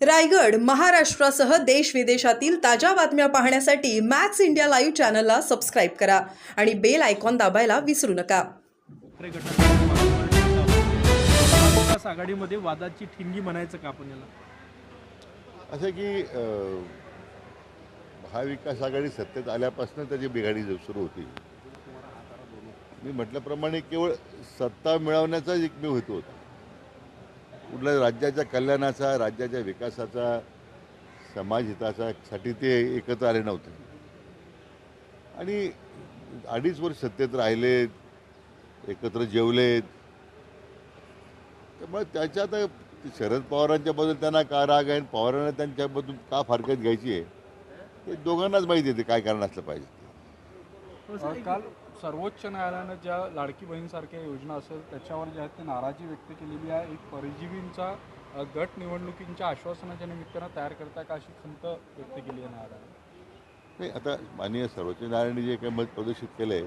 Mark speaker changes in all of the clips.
Speaker 1: रायगड महाराष्ट्रासह देश विदेशातील ताज्या बातम्या पाहण्यासाठी मॅक्स इंडिया लाईव्ह चॅनलला सबस्क्राईब करा आणि बेल आयकॉन दाबायला विसरू नका.
Speaker 2: ठाकरे गटाच्या महाविकास आघाडीमध्ये वादाची ठिणगी म्हणायचं का आपण याला?
Speaker 3: असं की महाविकास आघाडी सत्तेत आल्यापासून त्याची बिघाडी सुरू होती. मी म्हटल्याप्रमाणे केवळ सत्ता मिळवण्याचा एकमेव हेतू होता. कुठल्या राज्याच्या कल्याणाचा, राज्याच्या विकासाचा, समाजहितासाठी ते एकत्र आले नव्हते. आणि 2.5 वर्ष सत्तेत राहिलेत, एकत्र जेवलेत. त्यामुळे त्याच्यात शरद पवारांच्या बद्दल त्यांना का राग आहे, पवारांना त्यांच्याबद्दल का फारकत घ्यायची आहे, हे दोघांनाच माहिती येते काय कारण असलं पाहिजे.
Speaker 2: काल सर्वोच्च न्यायालयानं ज्या लाडकी बहीणसारख्या योजना असेल त्याच्यावर जे आहेत ते नाराजी व्यक्त केलेली आहे. एक परजीवींचा गट निवडणुकींच्या आश्वासनाच्या निमित्तानं तयार करता का अशी खंत व्यक्त केली आहे न्यायालयानं?
Speaker 3: नाही, आता माननीय सर्वोच्च न्यायालयाने जे काही मत प्रदर्शित केलं आहे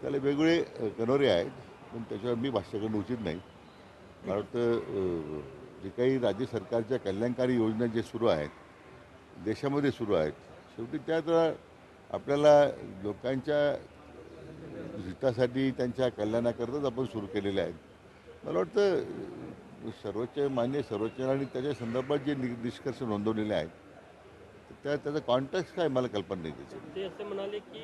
Speaker 3: त्याला वेगवेगळे कनोरे आहेत, पण त्याच्यावर मी भाष्य करणं उचित नाही. मला वाटतं जे काही राज्य सरकारच्या कल्याणकारी योजना जे सुरू आहेत, देशामध्ये सुरू आहेत, शेवटी त्यात आपल्याला लोकांच्या हितासाठी, त्यांच्या कल्याणाकरताच आपण सुरू केलेले आहेत. मला वाटतं मान्य सर्वोच्च न्यायालयाने त्याच्या संदर्भात जे निष्कर्ष नोंदवलेले आहेत त्याचा कॉन्टेक्स्ट काय मला कल्पना नाही त्याची.
Speaker 4: ते असे म्हणाले की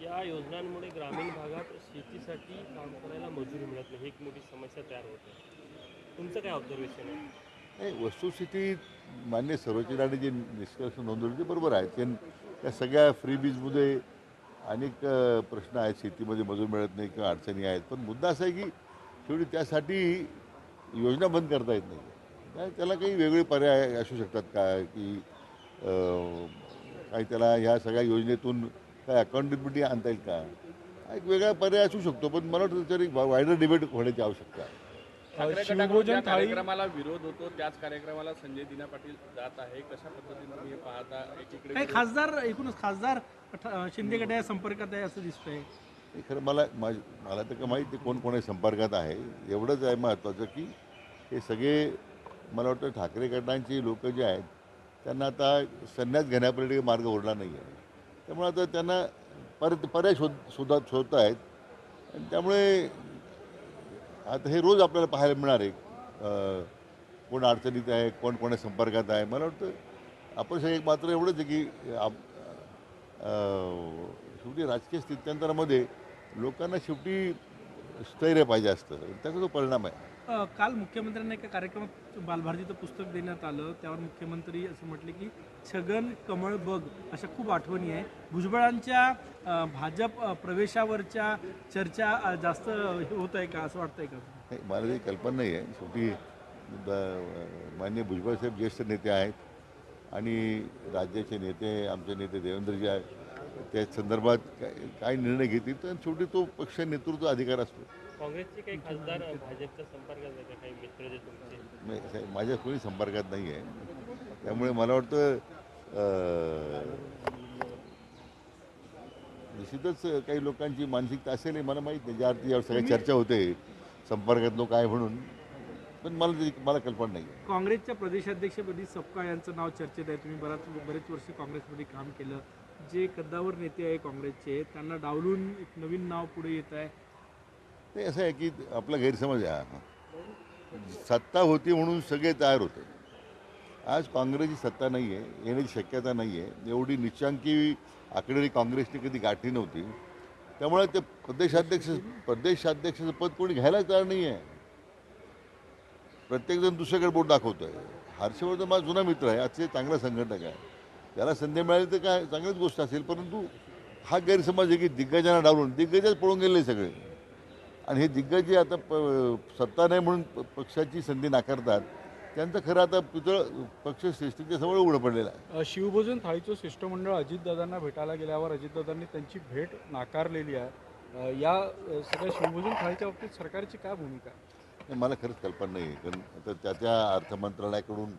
Speaker 4: या योजनांमुळे ग्रामीण भागात शेतीसाठी काम करायला मजुरी मिळत नाही, एक मोठी समस्या तयार होते. तुमचं काय ऑब्झर्वेशन आहे?
Speaker 3: नाही, वस्तुस्थिती मान्य सर्वोच्च न्यायालयाने जे निष्कर्ष नोंदवले ते बरोबर आहेत. त्या सगळ्या फ्रीबीजमध्ये अनेक प्रश्न आहेत, शेतीमध्ये मजूर मिळत नाही किंवा अडचणी आहेत. पण मुद्दा असा आहे की शेवटी त्यासाठी योजना बंद करता येत नाही. त्याला काही वेगळे पर्याय असू शकतात का, की काही त्याला ह्या सगळ्या योजनेतून काय अकाउंटेबिलिटी आणता येईल का, एक वेगळा पर्याय असू शकतो. पण मला वाटतं त्याच्यावर एक वायडर डिबेट होण्याची आवश्यकता आहे.
Speaker 2: शिवभोजन
Speaker 5: कार्यक्रमाला विरोध होतो, त्याच कार्यक्रमाला संजय दिना पाटील जात आहे. कशा पद्धतीने तुम्ही पाहता? एकीकडे
Speaker 2: काही खासदार, एकूणच खासदार शिंदे गटाच्या संपर्कात आहे असं दिसतंय.
Speaker 3: हे खरं मला तर का माहिती कोण कोणी संपर्कात आहे. एवढंच आहे महत्त्वाचं की हे सगळे मला वाटतं ठाकरे गटांची लोक जे आहेत त्यांना आता संन्यास घेण्यापर्यंत मार्ग उरला नाही आहे. त्यामुळे आता त्यांना पर्याय शोधत आहेत. आणि त्यामुळे आता हे रोज आपल्याला पाहायला मिळणार आहे, कोण अडचणीत आहे, कोण कोणा संपर्कात आहे. मला वाटतं आपण सगळे मात्र एवढंच आहे की शेवटी राजकीय स्थित्यंतरामध्ये लोकांना शेवटी स्थैर्य पाहिजे असतं, त्याचा जो परिणाम आहे.
Speaker 2: काल मुख्यमंत्र्यांना एका कार्यक्रमात बालभारतीचं पुस्तक देण्यात आलं, त्यावर मुख्यमंत्री असं म्हटले की छगन, कमळ, बघ अशा खूप आठवणी आहे. भुजबळांच्या भाजप प्रवेशावरच्या चर्चा जास्त होत आहे का, असं वाटतंय का?
Speaker 3: नाही, मला काही कल्पना नाही आहे. शेवटी माननीय भुजबळसाहेब ज्येष्ठ नेते आहेत आणि राज्याचे नेते, आमचे नेते देवेंद्रजी आहेत, त्या संदर्भात काय निर्णय घेतील तर शेवटी तो पक्ष नेतृत्व अधिकार असतो.
Speaker 4: काँग्रेसचे काही खासदार भाजपच्या संपर्कात आहेत, काही मित्र जे तुमचे?
Speaker 3: नाही, माझ्या कोणी संपर्कात नाही आहे. त्यामुळे मला वाटतं निश्चितच काही लोकांची मानसिकता असेल हे मला माहीत नाही. ज्या अर्थी यावर सगळ्या चर्चा होते संपर्कात लोक आहे म्हणून, पण मला कल्पना नाही आहे.
Speaker 2: काँग्रेसच्या प्रदेशाध्यक्षपदी सपकाळ यांचं नाव चर्चेत आहे. तुम्ही बरेच वर्ष काँग्रेसमध्ये काम केलं. जे कद्दावर नेते आहे काँग्रेसचे, त्यांना डावलून एक नवीन नाव पुढे येत आहे.
Speaker 3: नाही, असं आहे की आपला गैरसमज आहे. सत्ता होती म्हणून सगळे तयार होते. आज काँग्रेसची सत्ता नाही आहे, येण्याची शक्यता नाही आहे. एवढी निच्चांकी आकडेवारी काँग्रेसने कधी गाठली नव्हती. त्यामुळे ते प्रदेशाध्यक्षाचं पद कोणी घ्यायला तयार नाही आहे. प्रत्येकजण दुसऱ्याकडे बोट दाखवतो आहे. हर्षवर्धन माझा जुना मित्र आहे, आजचे चांगला संघटक आहे. त्याला संधी मिळाली तर काय चांगलीच गोष्ट असेल. परंतु हा गैरसमज आहे की दिग्गजांना डावलून दिग्गजच पळून गेले सगळे, आणि हे दिग्गज आता सत्ता नाही म्हणून पक्षाची संधी नाकारतात. त्यांचं खरं आता पक्ष श्रेष्ठीच्या समोर उघडं पडलेलं आहे.
Speaker 2: शिवभोजन थाळीचं शिष्टमंडळ अजितदादांना भेटायला गेल्यावर अजितदादांनी त्यांची भेट नाकारलेली आहे. या सगळ्या शिवभोजन थाळीच्या बाबतीत सरकारची काय भूमिका आहे?
Speaker 3: मला खरंच कल्पना नाही आहे. कारण आता त्या अर्थ मंत्रालयाकडून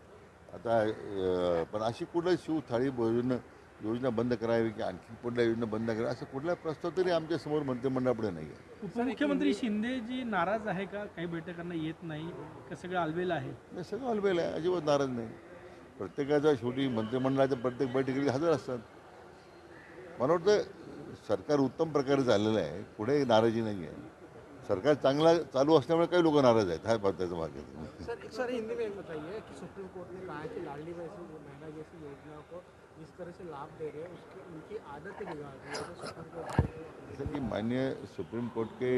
Speaker 3: आता पण अशी कुठलं थाळी भोजन योजना बंद करावी की आणखी कुठल्या योजना बंद करावी असं कुठला प्रस्ताव तरी आमच्या समोर मंत्रिमंडळापुढे नाही आहे.
Speaker 2: उपमुख्यमंत्री शिंदेजी नाराज आहे का, काही बैठकांना येत नाही का, सगळं अलबेल आहे?
Speaker 3: नाही, सगळं अलबेल आहे, अजिबात नाराज नाही. प्रत्येकाच्या शेवटी मंत्रिमंडळाच्या प्रत्येक बैठकीला हजर असतात. मला वाटतं सरकार उत्तम प्रकारे चाललेलं आहे, पुढे नाराजी नाही आहे. सरकार चांगला चालू असल्यामुळे काही लोक नाराज आहेत, हा त्याचा भाग आहे.
Speaker 6: सर हिंदी में बताइए कि सुप्रीम कोर्ट ने कहा है कि लाडली बहना जैसी योजनाओं को जिस तरह से लाभ दे रहे हैं उसकी उनकी आदतें बिगाड़ रही है, तो सुप्रीम कोर्ट ने
Speaker 3: जैसे कि माननीय सुप्रीम कोर्ट के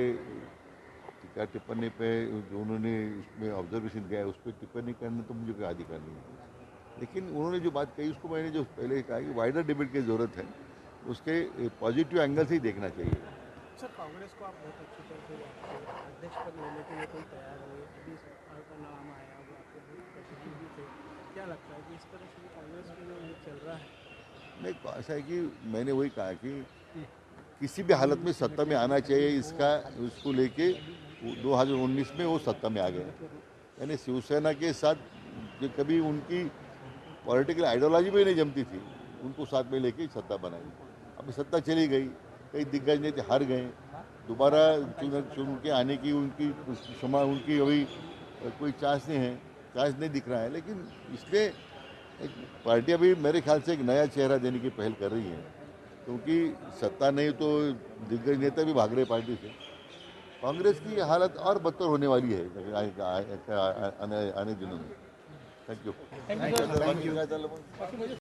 Speaker 3: टीका टिप्पणी पे जो उन्होंने इसमें ऑब्जर्वेशन किया है उस पर टिप्पणी करने तो मुझे कोई अधिकार नहीं है, लेकिन उन्होंने जो बात कही उसको मैंने जो पहले कहा कि वाइडर डिबेट की ज़रूरत है, उसके पॉजिटिव एंगल से ही देखना चाहिए.
Speaker 6: सर कांग्रेस को आप बहुत अच्छी तरह से जानते हैं, अध्यक्ष पद लेने के लिए कोई तैयार हुए, अभी सरकार का नाम आया वो आपके बहुत प्रसिद्ध भी थे, क्या लगता है कि इस तरह से कांग्रेस में जो ये चल रहा है?
Speaker 3: नहीं, ऐसा है कि मैंने वही कहा कि किसी भी हालत में सत्ता में आना चाहिए, इसका उसको लेके 2019 में वो सत्ता में आ गए. यानी शिवसेना के साथ जो कभी उनकी पॉलिटिकल आइडियोलॉजी भी नहीं जमती थी, उनको साथ में लेके सत्ता बनाई. अभी सत्ता चली गई, कई दिग्गज नेता हार गए, दोबारा चुन के आने की उनकी क्षमा उनकी अभी कोई चांस नहीं दिख रहा है. लेकिन इसलिए एक पार्टी अभी मेरे ख्याल से एक नया चेहरा देने की पहल कर रही है, क्योंकि सत्ता नहीं तो दिग्गज नेता भी भाग रहे पार्टी से. कांग्रेस की हालत और बदतर होने वाली है आने दिनों में. Thank you.